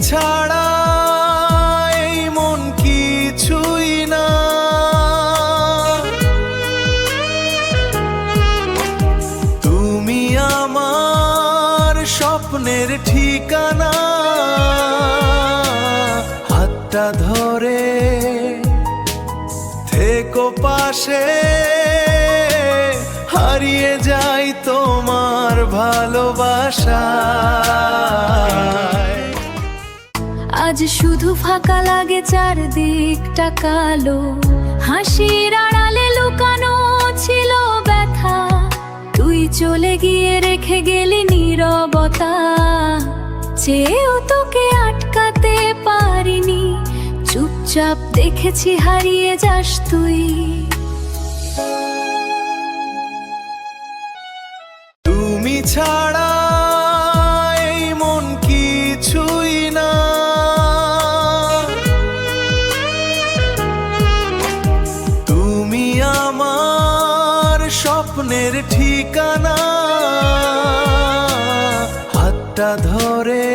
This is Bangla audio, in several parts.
ছাড়া এই মন কিছুই না, তুমি আমার স্বপ্নের ঠিকানা। হাতটা ধরে থেকো পাশে, হারিয়ে যাই তোমার ভালোবাসায়। আজ শুধু ফাঁকা লাগে, চারদিকটা কালো, হাসির আড়ালে লুকানো ছিল ব্যথা। তুই চলে গিয়ে রেখে গেলি নীরবতা, চেয়েও তোকে আটকাতে পারিনি। চুপচাপ দেখেছি হারিয়ে যাস তুই। তুমি ছাড়া এই মন কিছুই না, তুমি আমার স্বপ্নের ঠিকানা। হাতটা ধরে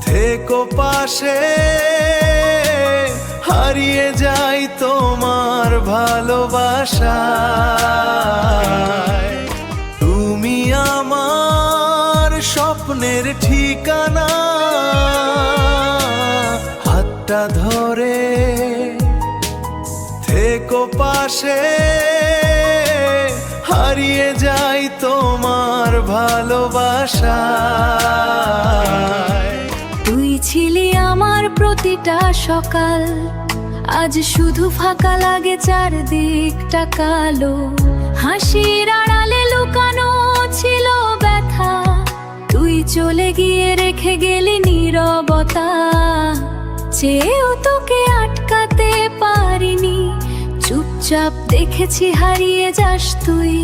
থেকো পাশে, হারিয়ে যাই তোমার ভালোবাসায়। তুমি আমার স্বপ্নের ঠিকানা। হাতটা ধরে থেকো পাশে, হারিয়ে যাই তোমার ভালোবাসায়। তুই ছিলি আমার প্রতিটা সকাল, আজ শুধু ফাঁকা লাগে, চারদিকটা কালো, হাসির আড়ালে লুকানো ছিল ব্যথা। তুই চলে গিয়ে রেখে গেলি নীরবতা, চেয়েও তোকে আটকাতে পারিনি। চুপচাপ দেখেছি হারিয়ে যাস তুই।